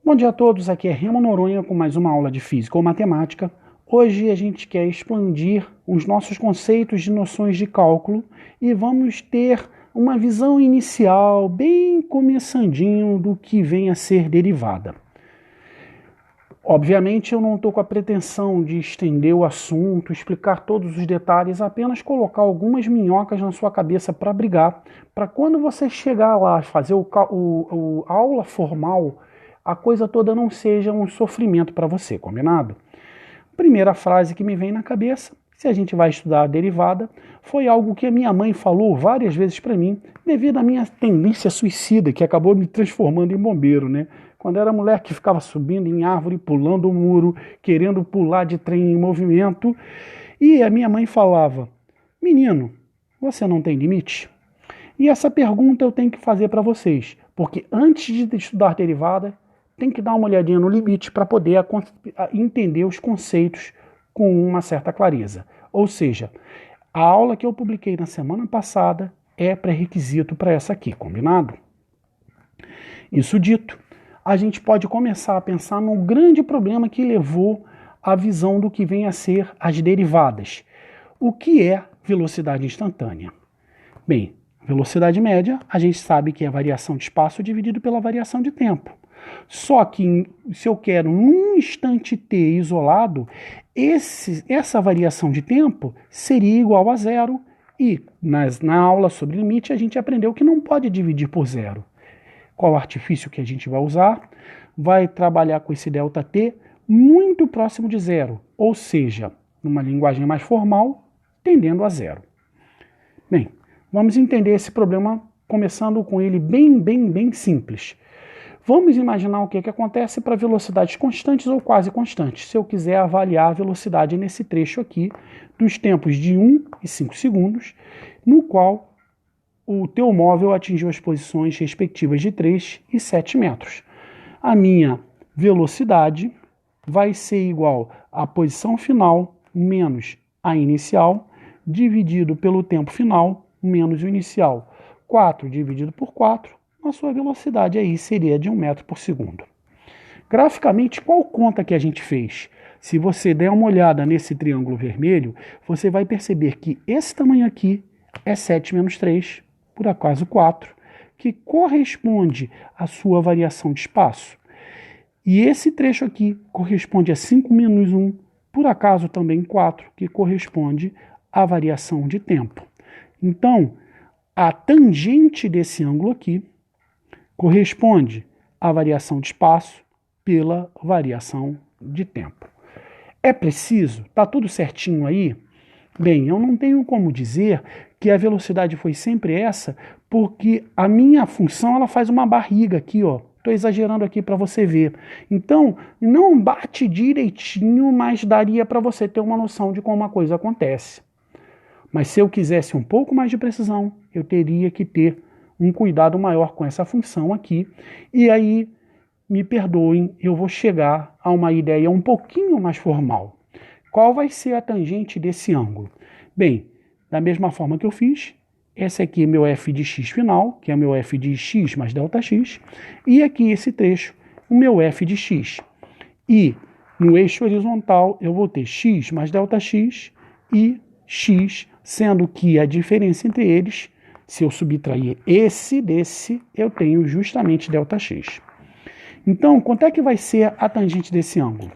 Bom dia a todos, aqui é Remo Noronha com mais uma aula de Física ou Matemática. Hoje a gente quer expandir os nossos conceitos de noções de cálculo e vamos ter uma visão inicial, bem começandinho, do que vem a ser derivada. Obviamente eu não estou com a pretensão de estender o assunto, explicar todos os detalhes, apenas colocar algumas minhocas na sua cabeça para brigar, para quando você chegar lá fazer a aula formal, a coisa toda não seja um sofrimento para você, combinado? Primeira frase que me vem na cabeça, se a gente vai estudar a derivada, foi algo que a minha mãe falou várias vezes para mim, devido à minha tendência suicida, que acabou me transformando em bombeiro, né? Quando era mulher que ficava subindo em árvore, pulando o muro, querendo pular de trem em movimento, e a minha mãe falava: menino, você não tem limite? E essa pergunta eu tenho que fazer para vocês, porque antes de estudar derivada, tem que dar uma olhadinha no limite para poder entender os conceitos com uma certa clareza. Ou seja, a aula que eu publiquei na semana passada é pré-requisito para essa aqui, combinado? Isso dito, a gente pode começar a pensar no grande problema que levou à visão do que vem a ser as derivadas. O que é velocidade instantânea? Bem, velocidade média, a gente sabe que é a variação de espaço dividido pela variação de tempo. Só que se eu quero num instante t isolado, essa variação de tempo seria igual a zero, e na aula sobre limite a gente aprendeu que não pode dividir por zero. Qual artifício que a gente vai usar? Vai trabalhar com esse ΔT muito próximo de zero, ou seja, numa linguagem mais formal, tendendo a zero. Bem, vamos entender esse problema começando com ele bem simples. Vamos imaginar o que acontece para velocidades constantes ou quase constantes, se eu quiser avaliar a velocidade nesse trecho aqui, dos tempos de 1 e 5 segundos, no qual o teu móvel atingiu as posições respectivas de 3 e 7 metros. A minha velocidade vai ser igual à posição final menos a inicial, dividido pelo tempo final menos o inicial. 4 dividido por 4, a sua velocidade aí seria de 1 metro por segundo. Graficamente, qual conta que a gente fez? Se você der uma olhada nesse triângulo vermelho, você vai perceber que esse tamanho aqui é 7 menos 3, por acaso 4, que corresponde à sua variação de espaço. E esse trecho aqui corresponde a 5 menos 1, por acaso também 4, que corresponde à variação de tempo. Então, a tangente desse ângulo aqui corresponde à variação de espaço pela variação de tempo. É preciso? Está tudo certinho aí? Bem, eu não tenho como dizer que a velocidade foi sempre essa, porque a minha função ela faz uma barriga aqui, ó. Estou exagerando aqui para você ver. Então, não bate direitinho, mas daria para você ter uma noção de como a coisa acontece. Mas se eu quisesse um pouco mais de precisão, eu teria que ter um cuidado maior com essa função aqui. E aí, me perdoem, eu vou chegar a uma ideia um pouquinho mais formal. Qual vai ser a tangente desse ângulo? Bem, da mesma forma que eu fiz, esse aqui é meu f de x final, que é meu f de x mais ΔX, e aqui esse trecho, o meu f de x. E no eixo horizontal eu vou ter x mais ΔX e x, sendo que a diferença entre eles, se eu subtrair esse desse, eu tenho justamente ΔX. Então, quanto é que vai ser a tangente desse ângulo?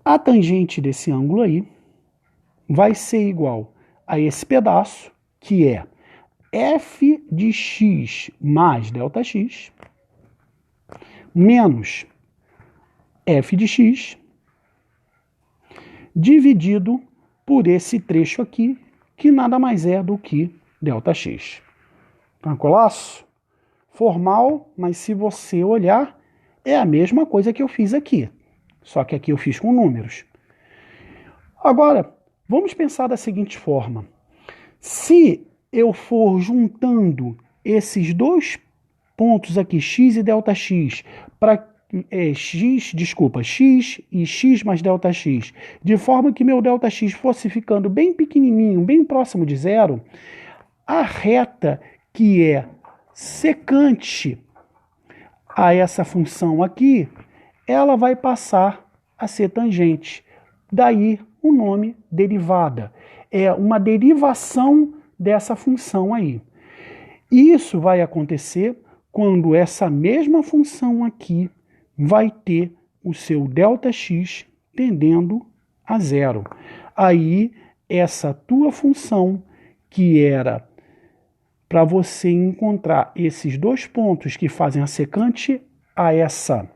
A tangente desse ângulo aí vai ser igual a esse pedaço, que é f de x mais ΔX, menos f de x, dividido por esse trecho aqui, que nada mais é do que ΔX. Tranquilaço? Formal, mas se você olhar, é a mesma coisa que eu fiz aqui. Só que aqui eu fiz com números. Agora, vamos pensar da seguinte forma. Se eu for juntando esses dois pontos aqui, x e ΔX, para x e x mais ΔX, de forma que meu ΔX fosse ficando bem pequenininho, bem próximo de zero, a reta que é secante a essa função aqui, ela vai passar a ser tangente. Daí o nome derivada. É uma derivação dessa função aí. Isso vai acontecer quando essa mesma função aqui vai ter o seu ΔX tendendo a zero. Aí, essa tua função, que era para você encontrar esses dois pontos que fazem a secante a essa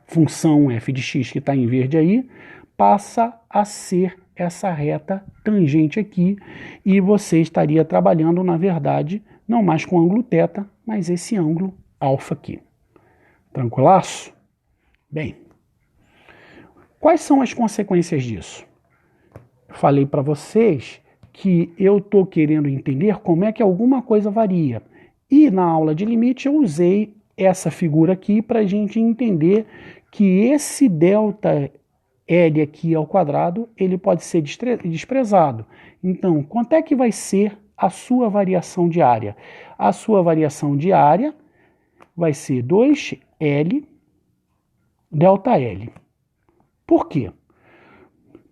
função f de x que está em verde aí, passa a ser essa reta tangente aqui, e você estaria trabalhando, na verdade, não mais com ângulo θ, mas esse ângulo alfa aqui. Tranquilaço? Bem, quais são as consequências disso? Falei para vocês que eu estou querendo entender como é que alguma coisa varia. E na aula de limite eu usei essa figura aqui para a gente entender que esse ΔL aqui ao quadrado, ele pode ser desprezado. Então, quanto é que vai ser a sua variação diária? A sua variação diária vai ser 2L ΔL. Por quê?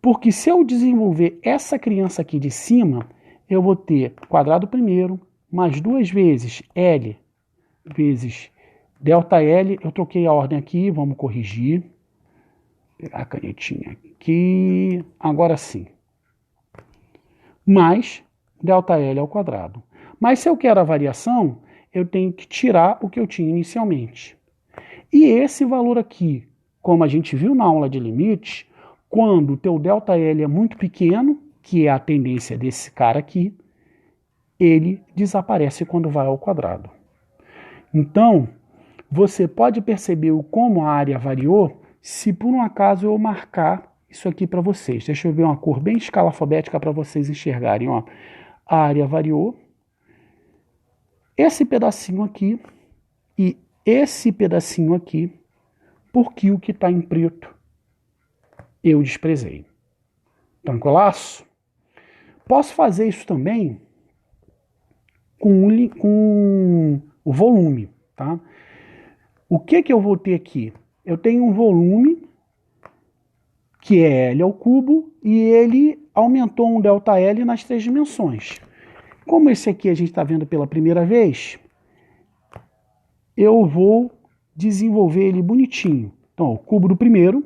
Porque se eu desenvolver essa criança aqui de cima, eu vou ter quadrado primeiro, mais 2 vezes L vezes ΔL. Eu troquei a ordem aqui, vamos corrigir. Vou pegar a canetinha aqui. Agora sim. Mais ΔL ao quadrado. Mas se eu quero a variação, eu tenho que tirar o que eu tinha inicialmente. E esse valor aqui, como a gente viu na aula de limites, quando o teu ΔL é muito pequeno, que é a tendência desse cara aqui, ele desaparece quando vai ao quadrado. Então, você pode perceber como a área variou se por um acaso eu marcar isso aqui para vocês. Deixa eu ver uma cor bem escala alfabética para vocês enxergarem. Ó. A área variou. Esse pedacinho aqui e esse pedacinho aqui, porque o que está em preto eu desprezei. Tranquilaço? Posso fazer isso também com o volume, tá? O que eu vou ter aqui? Eu tenho um volume que é L ao cubo e ele aumentou um ΔL nas 3 dimensões. Como esse aqui a gente está vendo pela primeira vez, eu vou desenvolver ele bonitinho. Então, o cubo do primeiro,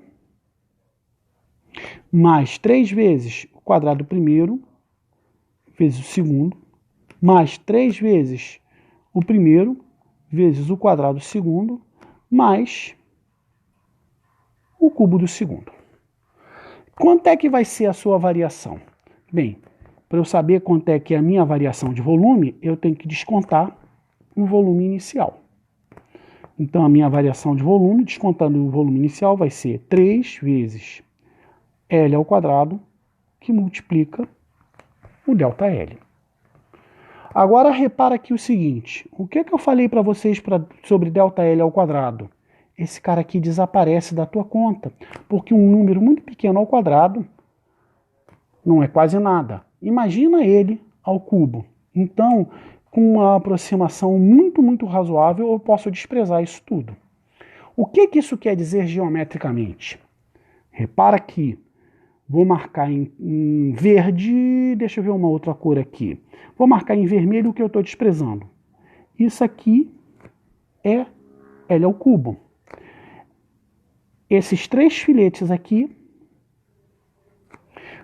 mais 3 vezes o quadrado do primeiro, vezes o segundo, mais 3 vezes o primeiro, vezes o quadrado do segundo, mais o cubo do segundo. Quanto é que vai ser a sua variação? Bem, para eu saber quanto é que é a minha variação de volume, eu tenho que descontar o volume inicial. Então, a minha variação de volume, descontando o volume inicial, vai ser 3 vezes L ao quadrado, que multiplica o ΔL. Agora, repara aqui o seguinte. O que eu falei para vocês sobre ΔL ao quadrado? Esse cara aqui desaparece da tua conta, porque um número muito pequeno ao quadrado não é quase nada. Imagina ele ao cubo. Então, com uma aproximação muito razoável, eu posso desprezar isso tudo. O que isso quer dizer geometricamente? Repara que vou marcar em verde, deixa eu ver uma outra cor aqui. Vou marcar em vermelho o que eu estou desprezando. Isso aqui é L ao cubo. Esses 3 filetes aqui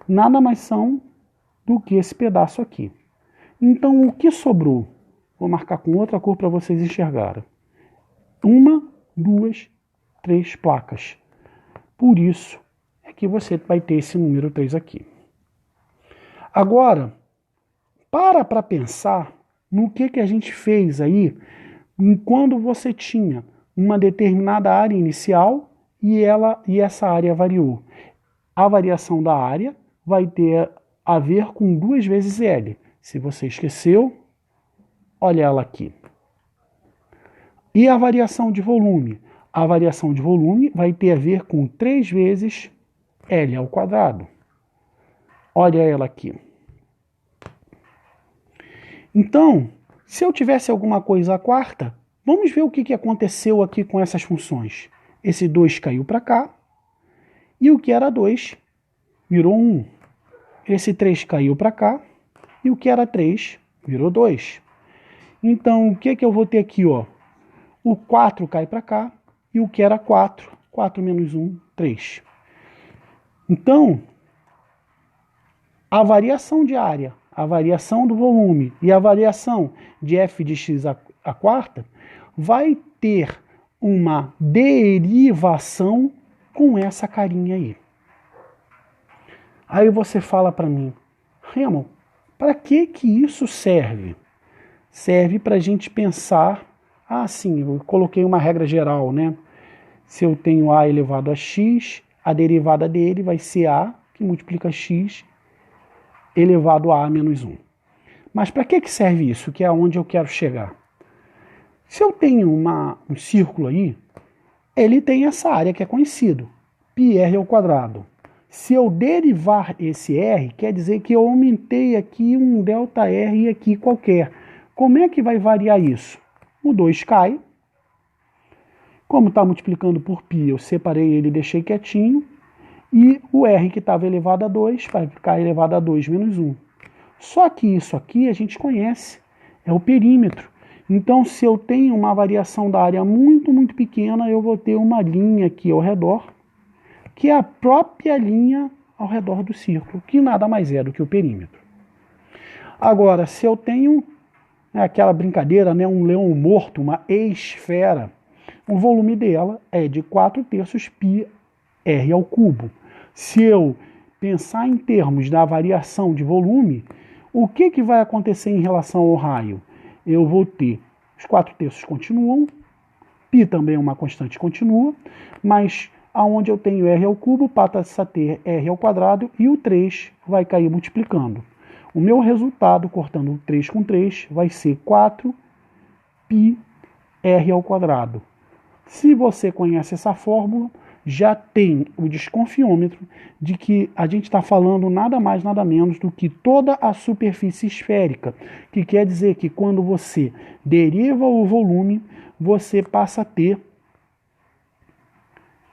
nada mais são do que esse pedaço aqui. Então, o que sobrou? Vou marcar com outra cor para vocês enxergarem. 1, 2, 3 placas. Por isso é que você vai ter esse número 3 aqui. Agora, para pensar no que a gente fez aí quando você tinha uma determinada área inicial e essa área variou. A variação da área vai ter a ver com 2 vezes L. Se você esqueceu, olha ela aqui. E a variação de volume? A variação de volume vai ter a ver com 3 vezes L ao quadrado. Olha ela aqui. Então, se eu tivesse alguma coisa à quarta, Vamos ver o que aconteceu aqui com essas funções. Esse 2 caiu para cá, e o que era 2 virou 1. Esse 3 caiu para cá, e o que era 3 virou 2. Então, o que eu vou ter aqui? Ó? O 4 cai para cá, e o que era 4, 4 menos 1, 3. Então, a variação de área, a variação do volume e a variação de f de x a quarta vai ter uma derivação com essa carinha aí. Aí você fala para mim, Remo, para que isso serve? Serve para a gente pensar, sim, eu coloquei uma regra geral, né? Se eu tenho a elevado a x, a derivada dele vai ser a, que multiplica x, elevado a menos 1. Mas para que serve isso? Que é onde eu quero chegar. Se eu tenho um círculo aí, ele tem essa área que é conhecido, πr ao quadrado. Se eu derivar esse r, quer dizer que eu aumentei aqui um ΔR aqui qualquer. Como é que vai variar isso? O 2 cai. Como está multiplicando por π, eu separei ele e deixei quietinho. E o r que estava elevado a 2 vai ficar elevado a 2 menos 1. Só que isso aqui a gente conhece, é o perímetro. Então, se eu tenho uma variação da área muito, muito pequena, eu vou ter uma linha aqui ao redor, que é a própria linha ao redor do círculo, que nada mais é do que o perímetro. Agora, se eu tenho aquela brincadeira, né, um leão morto, uma esfera, o volume dela é de 4/3 πr ao cubo. Se eu pensar em termos da variação de volume, o que vai acontecer em relação ao raio? Eu vou ter os 4/3 continuam, π também é uma constante continua, mas aonde eu tenho r ao cubo, passa a ter r ao quadrado e o 3 vai cair multiplicando. O meu resultado, cortando 3 com 3, vai ser 4πr ao quadrado. Se você conhece essa fórmula, já tem o desconfiômetro de que a gente está falando nada mais, nada menos do que toda a superfície esférica, que quer dizer que quando você deriva o volume, você passa a ter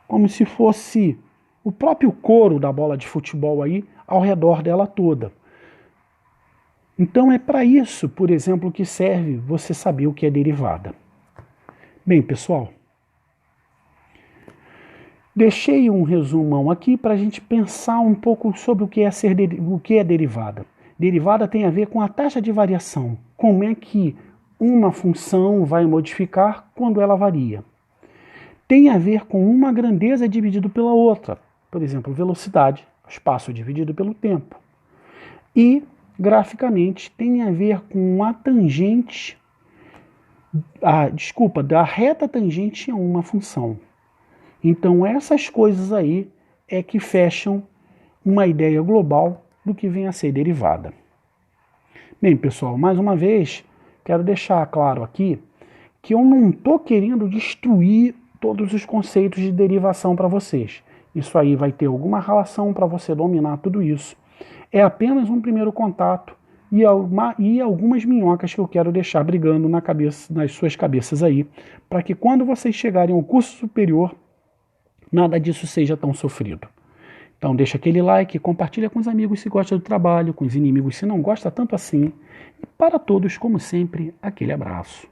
como se fosse o próprio couro da bola de futebol aí ao redor dela toda. Então é para isso, por exemplo, que serve você saber o que é derivada. Bem, pessoal, deixei um resumão aqui para a gente pensar um pouco sobre o que é derivada. Derivada tem a ver com a taxa de variação. Como é que uma função vai modificar quando ela varia. Tem a ver com uma grandeza dividido pela outra. Por exemplo, velocidade, espaço dividido pelo tempo. E, graficamente, tem a ver com a tangente, da reta tangente a uma função. Então, essas coisas aí é que fecham uma ideia global do que vem a ser derivada. Bem, pessoal, mais uma vez, quero deixar claro aqui que eu não estou querendo destruir todos os conceitos de derivação para vocês. Isso aí vai ter alguma relação para você dominar tudo isso. É apenas um primeiro contato e algumas minhocas que eu quero deixar brigando nas suas cabeças aí, para que quando vocês chegarem ao curso superior, nada disso seja tão sofrido. Então deixa aquele like, compartilha com os amigos se gosta do trabalho, com os inimigos se não gosta tanto assim. E para todos, como sempre, aquele abraço.